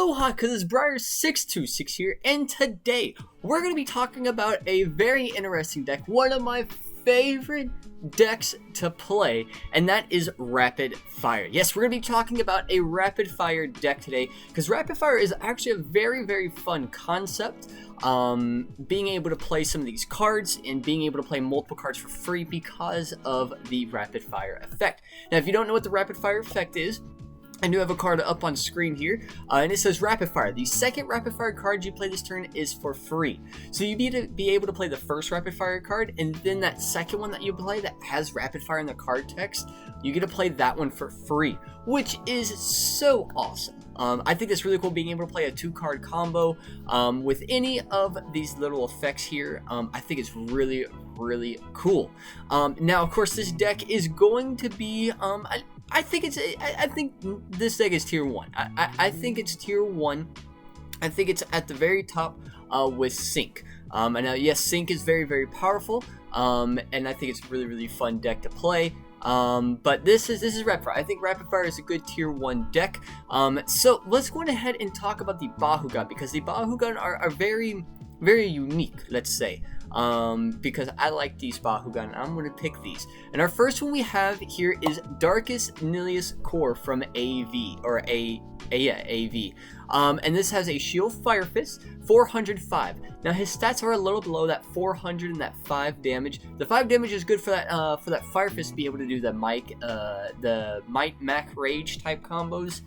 Aloha, cause it's Briar626 here, and today we're gonna be talking about a very interesting deck, one of my favorite decks to play, and that is Rapid Fire. Yes, we're gonna be talking about a Rapid Fire deck today, because Rapid Fire is actually a very fun concept. Being able to play some of these cards and being able to play multiple cards for free because of the Rapid Fire effect. Now, if you don't know what the Rapid Fire effect is, I do have a card up on screen here, and it says Rapid Fire. The second Rapid Fire card you play this turn is for free. So you need to be able to play the first Rapid Fire card, and then that second one that you play that has Rapid Fire in the card text, you get to play that one for free, which is so awesome. I think it's really cool being able to play a 2-card combo with any of these little effects here. I think it's really cool. Now, of course, this deck is going to be I think this deck is tier 1. I think it's tier 1. I think it's at the very top with Sync. And yes, Sync is very powerful. And I think it's a really fun deck to play. But this is Rapid Fire. I think Rapid Fire is a good tier 1 deck. So let's go ahead and talk about the Bakugan, because the Bakugan are very unique, let's say. Because I like these Bakugan, I'm going to pick these. And our first one we have here is Darkest Nilius Core from AV, or AV. And this has a Shield Fire Fist, 405. Now his stats are a little below that 400 and that 5 damage. The 5 damage is good for that Fire Fist to be able to do the Might Mac Rage type combos.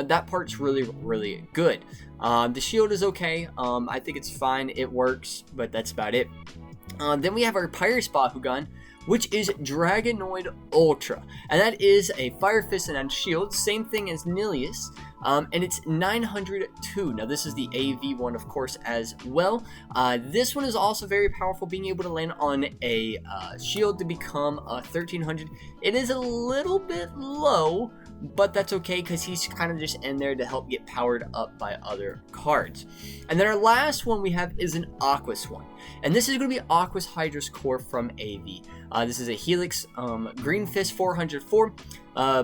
That part's really good. The shield is okay. I think it's fine. It works, but that's about it. Then we have our Pirates Bakugan, which is Dragonoid Ultra, and that is a Fire Fist and a shield, same thing as Nilius, and it's 902. Now this is the AV one, of course, as well. This one is also very powerful, being able to land on a shield to become 1300. It is a little bit low, but that's okay because he's kind of just in there to help get powered up by other cards. And then our last one we have is an Aquas one, and this is going to be Aquas Hydra's Core from AV. This is a Helix Green Fist, 404,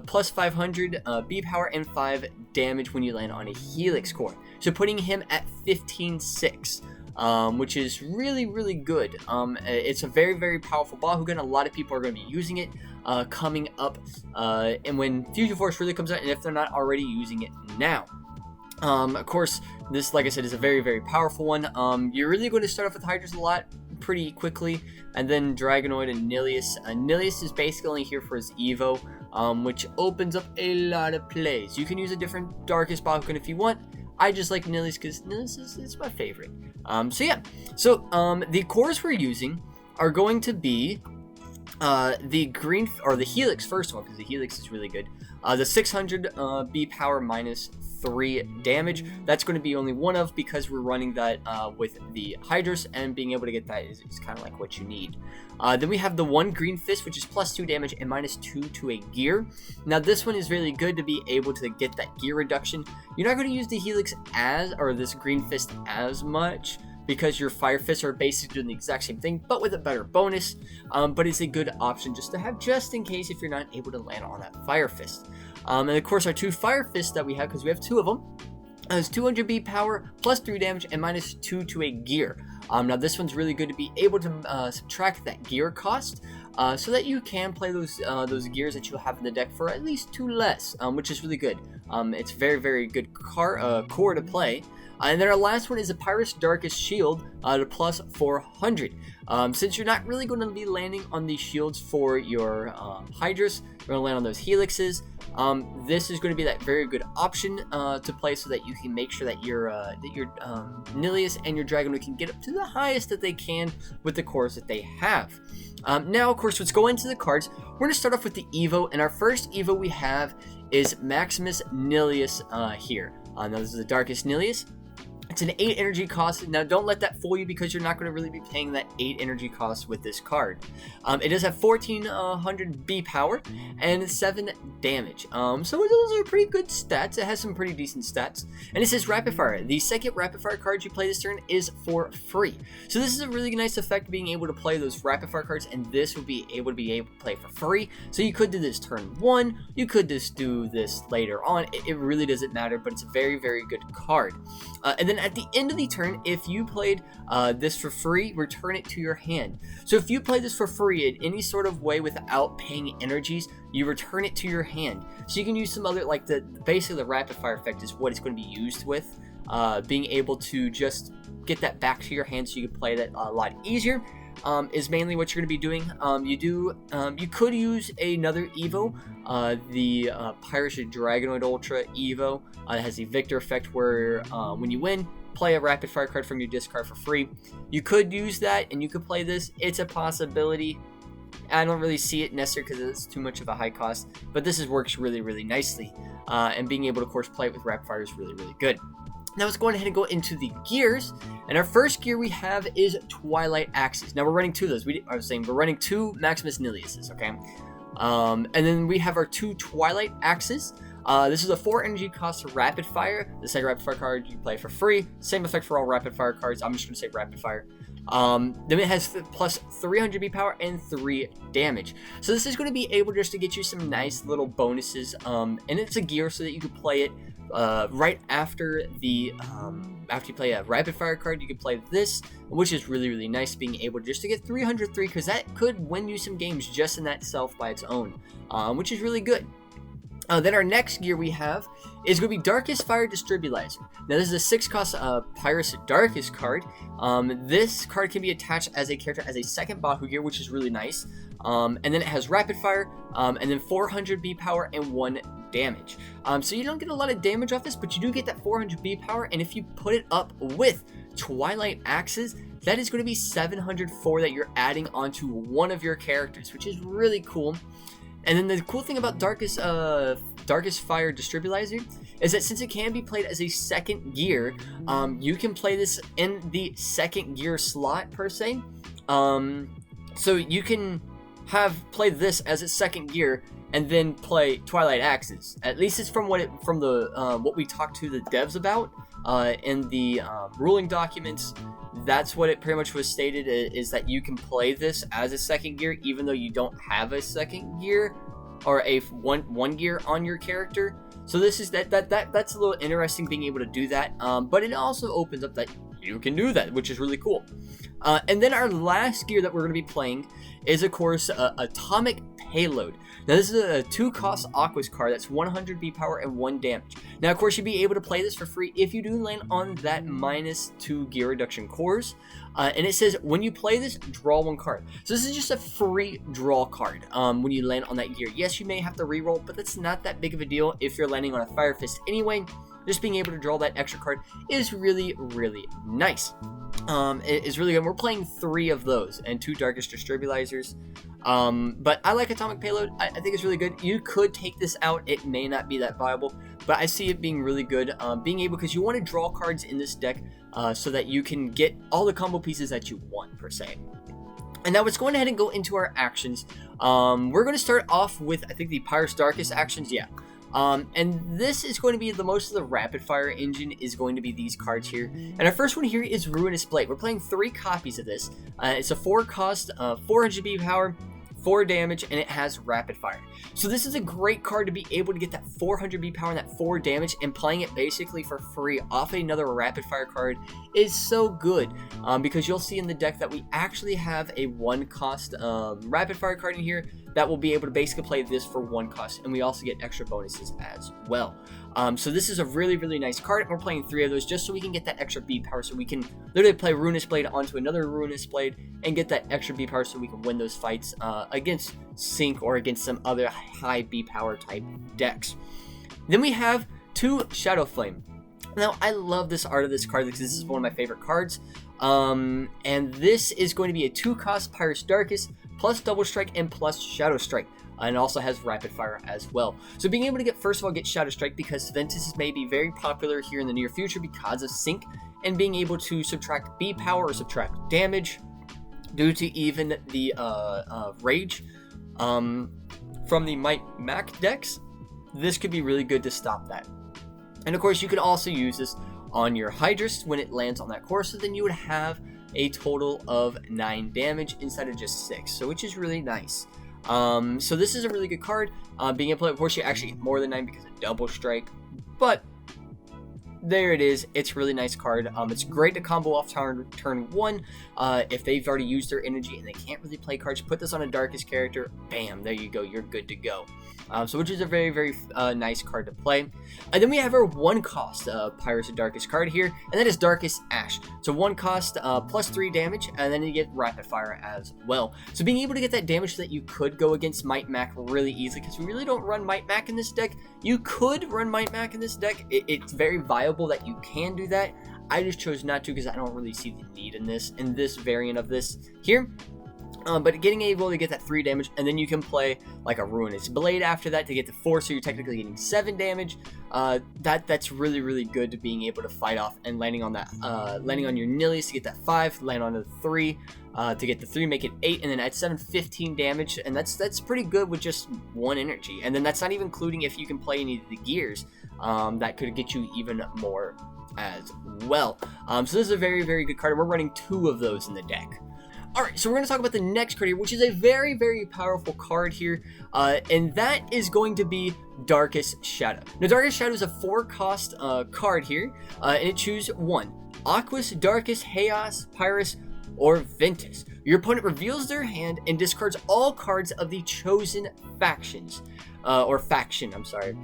plus 500 B power and 5 damage when you land on a Helix Core. So putting him at 15.6. Which is really good. It's a very powerful Bakugan. A lot of people are going to be using it coming up, and when Fusion Force really comes out, and if they're not already using it now. Of course, this, like I said, is a very powerful one. You're really going to start off with Hydras a lot pretty quickly, and then Dragonoid and Nilius. Nilius is basically only here for his Evo, which opens up a lot of plays. You can use a different Darkest Bakugan if you want. I just like Nilius because Nilius is my favorite. The cores we're using are going to be the green, or the Helix first one, because the Helix is really good. The 600 B power minus 3 damage. That's going to be only one of, because we're running that with the Hydras, and being able to get that is kind of like what you need. Then we have the 1 Green Fist, which is plus 2 damage and minus 2 to a gear. Now this one is really good to be able to get that gear reduction. You're not going to use the Helix or this Green Fist as much, because your Fire Fists are basically doing the exact same thing, but with a better bonus. But it's a good option just to have, just in case if you're not able to land on that Fire Fist. And of course, our 2 Fire Fists that we have, because we have 2 of them, has 200 B power, plus 3 damage, and minus 2 to a gear. Now this one's really good to be able to subtract that gear cost, so that you can play those gears that you have in the deck for at least 2 less, which is really good. It's very good core to play. And then our last one is a Pirate's Darkest Shield to plus 400. Since you're not really going to be landing on these shields for your Hydras, you're going to land on those Helixes. This is going to be that very good option to play, so that you can make sure that your Nilius and your Dragonoid can get up to the highest that they can with the cores that they have. Now, of course, let's go into the cards. We're going to start off with the Evo, and our first Evo we have is Maximus Nilius here. Now, this is the Darkest Nilius. It's an 8 energy cost. Now, don't let that fool you because you're not going to really be paying that 8 energy cost with this card. It does have 1400 B power and 7 damage. So those are pretty good stats. It has some pretty decent stats. And it says Rapid Fire. The second Rapid Fire card you play this turn is for free. So this is a really nice effect, being able to play those Rapid Fire cards, and this will be able to play for free. So you could do this turn 1. You could just do this later on. It really doesn't matter, but it's a very, very good card. And then at the end of the turn, if you played this for free, return it to your hand. So if you play this for free in any sort of way without paying energies, you return it to your hand. So you can use some other, like basically the Rapid Fire effect is what it's going to be used with. Being able to just get that back to your hand so you can play that a lot easier. Is mainly what you're going to be doing. You could use another Evo, the Pirates Dragonoid Ultra Evo. It has the Victor effect where when you win, play a Rapid Fire card from your discard for free. You could use that and you could play this. It's a possibility. I don't really see it necessary because it's too much of a high cost, but this works really, really nicely. And being able to, of course, play it with Rapid Fire is really, really good. Now let's go ahead and go into the gears, and our first gear we have is Twilight Axes. Now we're running 2 of those. I was saying we're running 2 Maximus Niliuses, okay? And then we have our 2 Twilight Axes. This is a 4 energy cost Rapid Fire. The second Rapid Fire card you play for free. Same effect for all Rapid Fire cards. I'm just going to say Rapid Fire. Then it has plus 300 B power and 3 damage. So this is going to be able just to get you some nice little bonuses. And it's a gear so that you can play it right after after you play a Rapid Fire card. You can play this, which is really, really nice, being able just to get 303, because that could win you some games just in that itself by its own, which is really good. Then our next gear we have is going to be Darkest Fire Distribulizer. Now this is a 6 cost Pyrus Darkest card. This card can be attached as a character as a second Baku gear, which is really nice. And then it has Rapid Fire, and then 400 B power and 1 damage. So you don't get a lot of damage off this, but you do get that 400 B power, and if you put it up with Twilight Axes, that is going to be 704 that you're adding onto one of your characters, which is really cool. And then the cool thing about Darkest Fire Distribulizer is that since it can be played as a second gear, you can play this in the second gear slot per se. So you can play this as its second gear and then play Twilight Axes. At least it's from what we talked to the devs about in the ruling documents. That's what it pretty much was stated, is that you can play this as a second gear even though you don't have a second gear or a one gear on your character. So this is that's a little interesting, being able to do that. But it also opens up that you can do that, which is really cool. And then our last gear that we're going to be playing is, of course, Atomic Payload. Now this is a 2 cost Aquas card that's 100 B power and 1 damage. Now of course you'll be able to play this for free if you do land on that -2 gear reduction cores. And it says when you play this, draw 1 card. So this is just a free draw card when you land on that gear. Yes, you may have to reroll, but that's not that big of a deal if you're landing on a Fire Fist anyway. Just being able to draw that extra card is really, really nice. It is really good. We're playing 3 of those and 2 Darkest Distribulizer. But I like Atomic Payload. I think it's really good. You could take this out. It may not be that viable, but I see it being really good. Being able, because you want to draw cards in this deck so that you can get all the combo pieces that you want, per se. And now let's go ahead and go into our actions. We're going to start off with, I think, the Pyrus Darkest actions. Yeah. And this is going to be most of the Rapid Fire engine is going to be these cards here. And our first one here is Ruinous Blade. We're playing 3 copies of this. It's a 4 cost, 400 B power, 4 damage, and it has Rapid Fire. So this is a great card to be able to get that 400 B power and that 4 damage, and playing it basically for free off another Rapid Fire card is so good. Because you'll see in the deck that we actually have a 1 cost Rapid Fire card in here that will be able to basically play this for 1 cost, and we also get extra bonuses as well. So this is a really, really nice card, and we're playing 3 of those just so we can get that extra B power, so we can literally play Ruinous Blade onto another Ruinous Blade and get that extra B power so we can win those fights against Sync or against some other high B power type decks. Then we have 2 Shadow Flame. Now, I love this art of this card because this is one of my favorite cards. And this is going to be a 2 cost Pyrus Darkest, plus Double Strike and plus Shadow Strike. And it also has Rapid Fire as well. So being able to get, first of all, get Shadow Strike, because Ventus may be very popular here in the near future because of Sync and being able to subtract B power or subtract damage due to even the rage from the Might Mac decks, this could be really good to stop that. And of course, you could also use this on your Hydrus when it lands on that course, so then you would have a total of 9 damage instead of just 6, so which is really nice. So this is a really good card. Being able to play, of course, you actually get more than 9 because of double strike, but there it is. It's a really nice card. It's great to combo off turn 1. If they've already used their energy and they can't really play cards, put this on a Darkest character. Bam, there you go. You're good to go. So which is a very, very nice card to play. And then we have our 1 cost Pirates of Darkest card here, and that is Darkest Ash. So 1 cost plus 3 damage, and then you get Rapid Fire as well. So being able to get that damage so that you could go against Might Mac really easily, because we really don't run Might Mac in this deck. You could run Might Mac in this deck. It's very viable that you can do that. I just chose not to because I don't really see the need in this variant of this here. But getting able to get that 3 damage, and then you can play like a Ruinous Blade after that to get to 4, so you're technically getting 7 damage. That's really, really good to being able to fight off and landing on that, landing on your Nillies to get that 5, land on the 3, to get the 3, make it 8, and then at 7, 15 damage, and that's pretty good with just 1 energy. And then that's not even including if you can play any of the gears, that could get you even more as well. So this is a very, very good card, and we're running 2 of those in the deck. Alright, so we're going to talk about the next card here, which is a very, very powerful card here, and that is going to be Darkest Shadow. Now, Darkest Shadow is a 4-cost card here, and it choose 1. Aquas, Darkest, Chaos, Pyrus, or Ventus. Your opponent reveals their hand and discards all cards of the chosen factions. I'm sorry.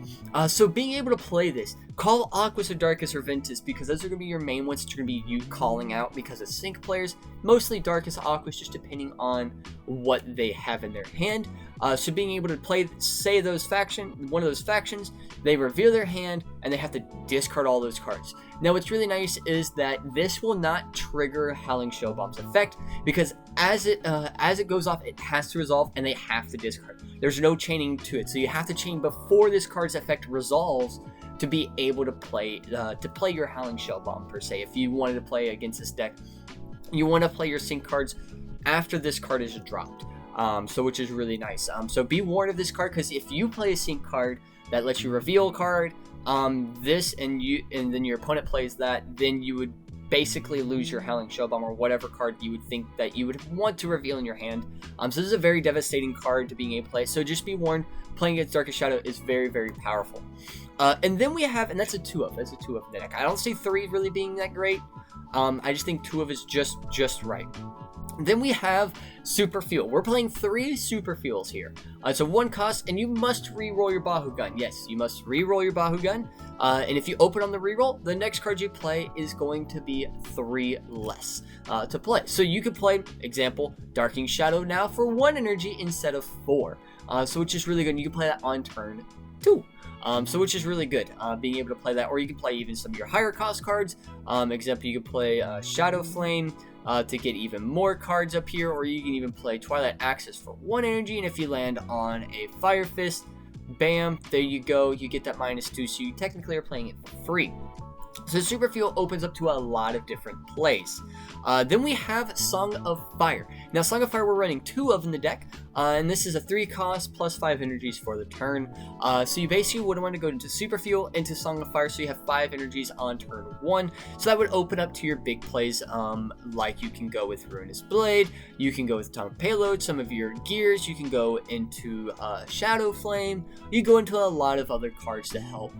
So being able to play this, call Aquas or Darkest or Ventus, because those are going to be your main ones that you're going to be you calling out because of sync players. Mostly Darkest, Aquas, just depending on what they have in their hand. So being able to play, say one of those factions, they reveal their hand and they have to discard all those cards. Now what's really nice is that this will not trigger Howling Shell Bomb's effect, because as it goes off, it has to resolve and they have to discard. There's no chaining to it, so you have to chain before this card's effect resolves to be able to play your Howling Shell Bomb per se. If you wanted to play against this deck, you want to play your sync cards after this card is dropped. So which is really nice. So be warned of this card, because if you play a sync card that lets you reveal a card, this and then your opponent plays that, then you would basically lose your Howling Shell Bomb or whatever card you would think that you would want to reveal in your hand. So this is a very devastating card to being able to play. So just be warned, playing against Darkest Shadow is very, very powerful. And then we have, and that's a 2-of. That's a 2-of in the deck. I don't see 3 really being that great. I just think 2-of is just right. Then we have Super Fuel. We're playing 3 Super Fuels here. So 1 cost, and you must re-roll your Bakugan. Yes, you must re-roll your Bakugan. And if you open on the re-roll, the next card you play is going to be 3 less to play. So you could play, example, Darkening Shadow now for 1 energy instead of 4. So which is really good. You can play that on turn 2. So which is really good, being able to play that, or you can play even some of your higher cost cards. Example, you could play Shadow Flame to get even more cards up here, or you can even play Twilight Axis for 1 energy, and if you land on a Fire Fist, bam, there you go, you get that -2, so you technically are playing it for free. So Super Fuel opens up to a lot of different plays. Then we have Song of Fire. Now Song of Fire we're running 2 of in the deck, and this is a 3 cost plus 5 energies for the turn. So you basically would want to go into Super Fuel, into Song of Fire, so you have 5 energies on turn 1. So that would open up to your big plays, like you can go with Ruinous Blade, you can go with Atomic Payload, some of your gears, you can go into Shadow Flame, you go into a lot of other cards to help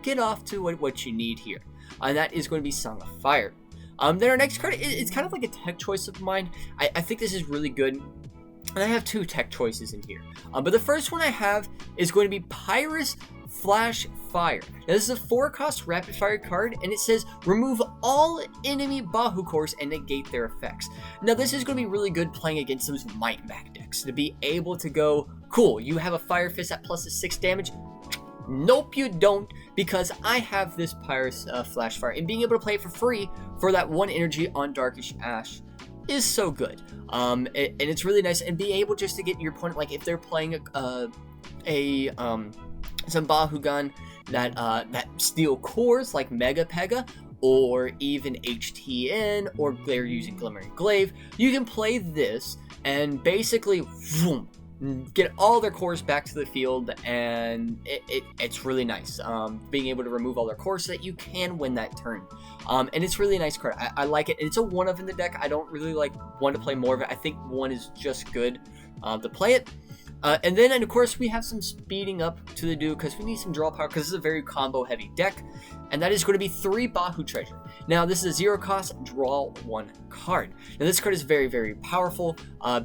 get off to what you need here. And that is going to be Song of Fire. Then our next card, it's kind of like a tech choice of mine. I think this is really good, and I have 2 tech choices in here. But the first one I have is going to be Pyrus Flash Fire. Now this is a 4-cost rapid fire card, and it says remove all enemy Bahu cores and negate their effects. Now this is going to be really good playing against those Might Mac decks, to be able to go, cool, you have a Fire Fist at +6 damage. Nope, you don't, because I have this Pyrus Flash Fire, and being able to play it for free for that 1 energy on Darkish Ash is so good. And it's really nice, and be able just to get your opponent, like if they're playing some Bakugan that steal cores like Mega Pega, or even HTN, or they're using Glimmering Glaive, you can play this and basically get all their cores back to the field, and it's really nice. Being able to remove all their cores so that you can win that turn. And it's really a nice card. I like it. It's a 1-of in the deck. I don't really want to play more of it. I think 1 is just good to play it. And then, of course, we have some speeding up to the do because we need some draw power because this is a very combo-heavy deck. And that is going to be 3 Bahu Treasure. Now, this is a 0-cost, draw 1 card. Now, this card is very, very powerful.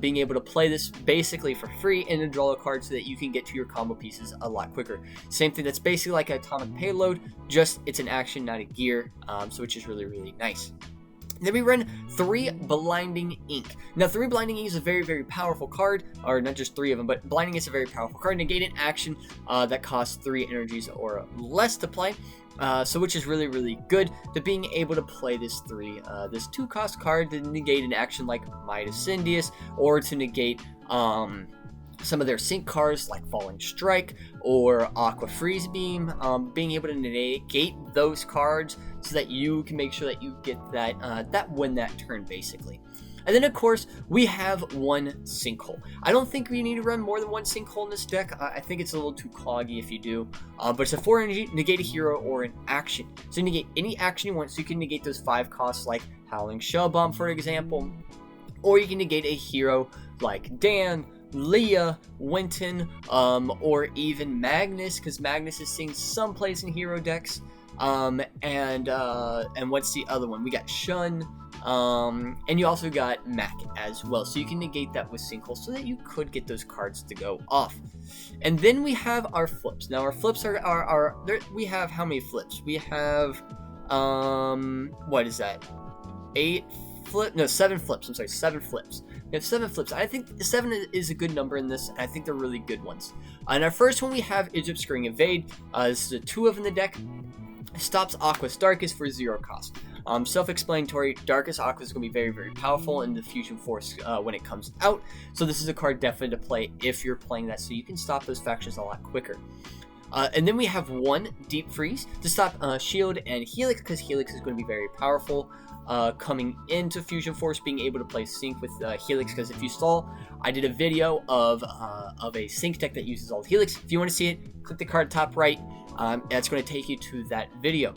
Being able to play this basically for free and then draw a card so that you can get to your combo pieces a lot quicker. Same thing, that's basically like an Atomic Payload, just it's an action, not a gear, so which is really, really nice. Then we run 3 Blinding Ink. Now, 3 Blinding Ink is a very, very powerful card, or not just 3 of them, but Blinding is a very powerful card. Negate an action that costs 3 energies or less to play, so which is really, really good. To being able to play this 2-cost card to negate an action like Midas Indius, or to negate some of their sync cards like Falling Strike or Aqua Freeze Beam, being able to negate those cards so that you can make sure that you get that win that turn basically. And then of course we have 1 Sinkhole. I don't think we need to run more than 1 Sinkhole in this deck. I think it's a little too cloggy if you do, but it's a 4 energy, negate a hero or an action. So negate any action you want, so you can negate those 5 costs like Howling Shell Bomb for example, or you can negate a hero like Dan, Leah, Winton, or even Magnus, because Magnus is seeing some place in hero decks. And what's the other one? We got Shun, and you also got Mac as well. So you can negate that with Sinkhole so that you could get those cards to go off. And then we have our flips. Now our flips are we have how many flips? We have what is that? 7 flips. I'm sorry, 7 flips. We have 7 flips. I think 7 is a good number in this, and I think they're really good ones. And our first one we have is Obscuring Evade. This is a 2-of in the deck. Stops Aqua's Darkest for 0 cost. Self-explanatory, Darkest Aqua is going to be very, very powerful in the Fusion Force when it comes out. So this is a card definitely to play if you're playing that, so you can stop those factions a lot quicker. And then we have 1 Deep Freeze to stop Shield and Helix, because Helix is going to be very powerful. Coming into Fusion Force, being able to play Sync with Helix, because if you saw, I did a video of a Sync deck that uses all Helix. If you want to see it, click the card top right. That's going to take you to that video.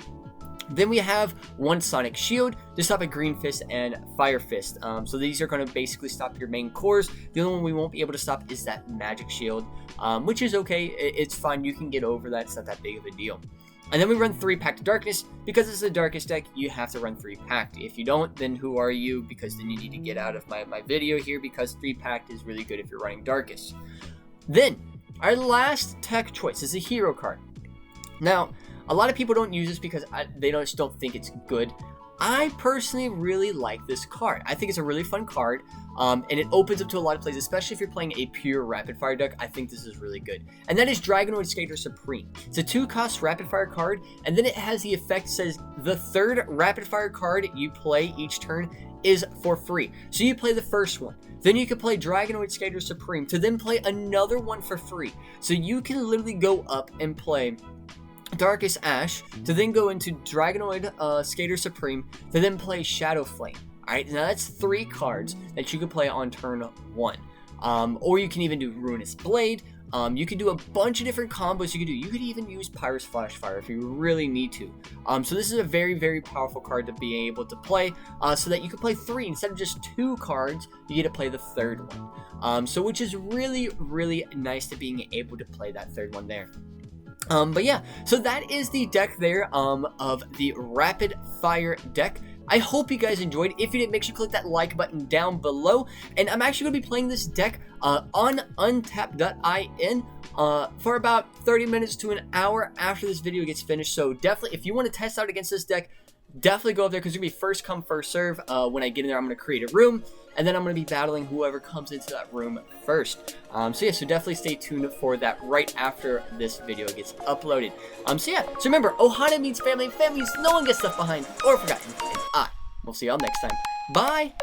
Then we have 1 Sonic Shield to stop a Green Fist and Fire Fist. So these are going to basically stop your main cores. The only one we won't be able to stop is that Magic Shield, which is okay. It's fine. You can get over that. It's not that big of a deal. And then we run 3 Pact Darkness. Because it's the Darkest deck, you have to run 3 Pact. If you don't, then who are you? Because then you need to get out of my video here, because 3 Pact is really good if you're running Darkest. Then, our last tech choice is a hero card. Now, a lot of people don't use this because they just don't think it's good. I personally really like this card. I think it's a really fun card, and it opens up to a lot of plays, especially if you're playing a pure rapid fire deck. I think this is really good. And that is Dragonoid Skater Supreme. It's a 2-cost rapid fire card, and then it has the effect that says the 3rd rapid fire card you play each turn is for free. So you play the first one, then you can play Dragonoid Skater Supreme to then play another one for free. So you can literally go up and play Darkest Ash to then go into Dragonoid Skater Supreme to then play Shadow Flame. Alright, now that's 3 cards that you can play on turn 1. Or you can even do Ruinous Blade. You can do a bunch of different combos you can do. You could even use Pyrus Flash Fire if you really need to. So this is a very, very powerful card to be able to play, so that you can play 3 instead of just 2 cards. You get to play the 3rd one. So which is really, really nice to being able to play that 3rd one there. But yeah, so that is the deck there of the Rapid Fire deck. I hope you guys enjoyed. If you did, make sure you click that like button down below. And I'm actually going to be playing this deck on untap.in for about 30 minutes to an hour after this video gets finished. So definitely, if you want to test out against this deck, definitely go up there, because it's going to be first come, first serve. When I get in there, I'm going to create a room, and then I'm going to be battling whoever comes into that room first. So yeah, so definitely stay tuned for that right after this video gets uploaded. So yeah, so remember, Ohana means family, and family means no one gets left behind or forgotten. And we'll see y'all next time. Bye!